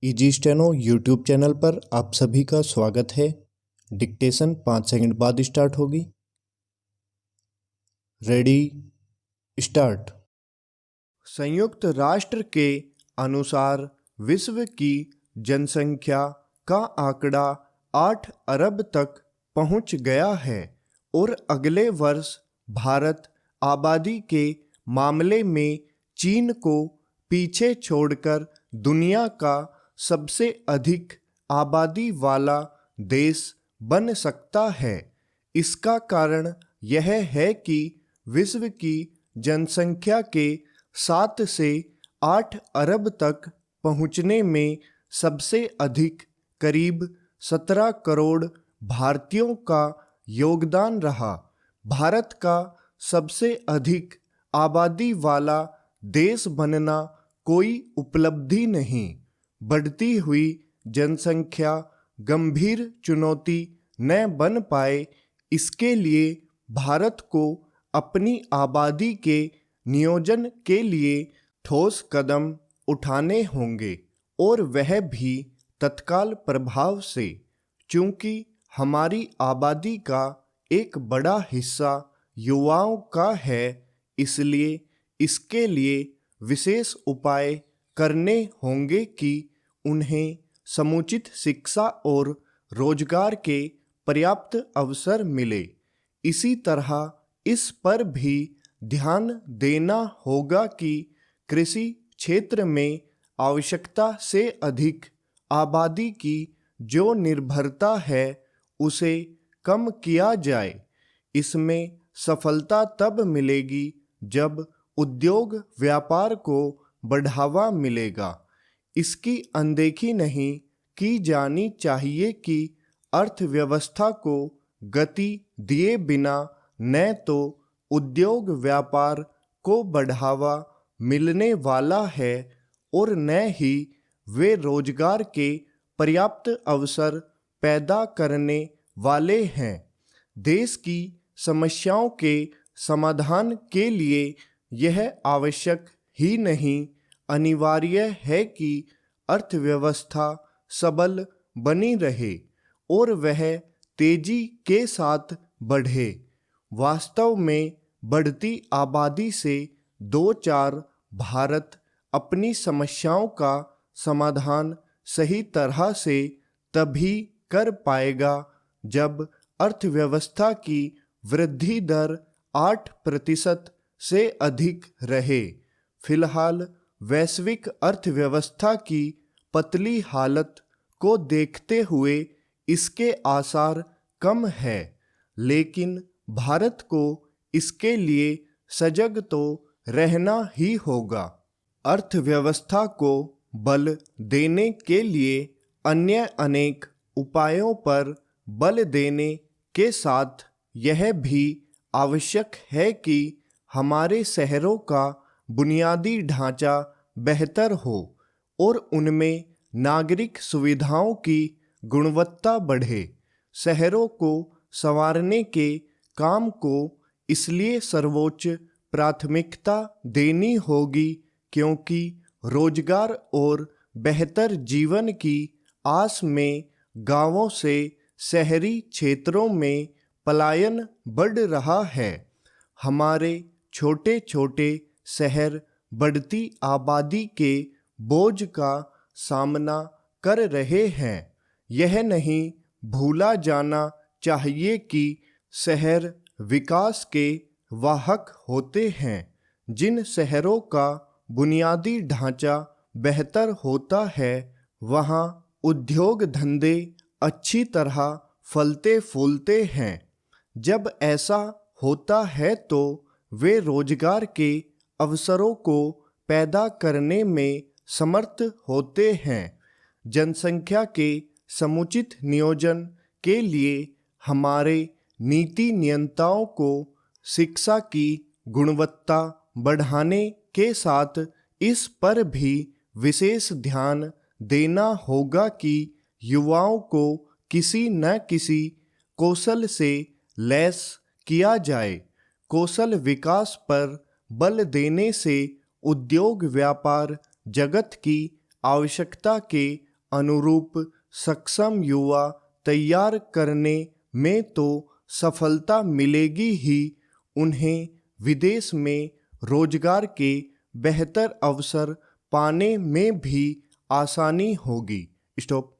Easy steno YouTube channel पर आप सभी का स्वागत है। डिक्टेशन 5 सेकंड बाद स्टार्ट होगी। Ready start. संयुक्त राष्ट्र के अनुसार विश्व की जनसंख्या का आंकड़ा 8 अरब तक पहुंच गया है और अगले वर्ष भारत आबादी के मामले में चीन को पीछे छोड़कर दुनिया का सबसे अधिक आबादी वाला देश बन सकता है। इसका कारण यह है कि विश्व की जनसंख्या के 7 से 8 अरब तक पहुंचने में सबसे अधिक करीब 17 करोड़ भारतीयों का योगदान रहा। भारत का सबसे अधिक आबादी वाला देश बनना कोई उपलब्धि नहीं। बढ़ती हुई जनसंख्या गंभीर चुनौती न बन पाए, इसके लिए भारत को अपनी आबादी के नियोजन के लिए ठोस कदम उठाने होंगे और वह भी तत्काल प्रभाव से। चूंकि हमारी आबादी का एक बड़ा हिस्सा युवाओं का है, इसलिए इसके लिए विशेष उपाय करने होंगे कि उन्हें समुचित शिक्षा और रोजगार के पर्याप्त अवसर मिले। इसी तरह इस पर भी ध्यान देना होगा कि कृषि क्षेत्र में आवश्यकता से अधिक आबादी की जो निर्भरता है उसे कम किया जाए। इसमें सफलता तब मिलेगी जब उद्योग व्यापार को बढ़ावा मिलेगा। इसकी अनदेखी नहीं की जानी चाहिए कि अर्थव्यवस्था को गति दिए बिना न तो उद्योग व्यापार को बढ़ावा मिलने वाला है और न ही वे रोजगार के पर्याप्त अवसर पैदा करने वाले हैं। देश की समस्याओं के समाधान के लिए यह आवश्यक ही नहीं, अनिवार्य है कि अर्थव्यवस्था सबल बनी रहे और वह तेजी के साथ बढ़े। वास्तव में बढ़ती आबादी से दो चार भारत अपनी समस्याओं का समाधान सही तरह से तभी कर पाएगा जब अर्थव्यवस्था की वृद्धि दर 8% से अधिक रहे। फिलहाल वैश्विक अर्थव्यवस्था की पतली हालत को देखते हुए इसके आसार कम है, लेकिन भारत को इसके लिए सजग तो रहना ही होगा। अर्थव्यवस्था को बल देने के लिए अन्य अनेक उपायों पर बल देने के साथ यह भी आवश्यक है कि हमारे शहरों का बुनियादी ढांचा बेहतर हो और उनमें नागरिक सुविधाओं की गुणवत्ता बढ़े। शहरों को संवारने के काम को इसलिए सर्वोच्च प्राथमिकता देनी होगी क्योंकि रोजगार और बेहतर जीवन की आस में गांवों से शहरी क्षेत्रों में पलायन बढ़ रहा है। हमारे छोटे छोटे शहर बढ़ती आबादी के बोझ का सामना कर रहे हैं। यह नहीं भूला जाना चाहिए कि शहर विकास के वाहक होते हैं। जिन शहरों का बुनियादी ढांचा बेहतर होता है, वहाँ उद्योग धंधे अच्छी तरह फलते फूलते हैं। जब ऐसा होता है तो वे रोजगार के अवसरों को पैदा करने में समर्थ होते हैं। जनसंख्या के समुचित नियोजन के लिए हमारे नीति नियंताओं को शिक्षा की गुणवत्ता बढ़ाने के साथ इस पर भी विशेष ध्यान देना होगा कि युवाओं को किसी न किसी कौशल से लैस किया जाए। कौशल विकास पर बल देने से उद्योग व्यापार जगत की आवश्यकता के अनुरूप सक्षम युवा तैयार करने में तो सफलता मिलेगी ही, उन्हें विदेश में रोजगार के बेहतर अवसर पाने में भी आसानी होगी। स्टॉप।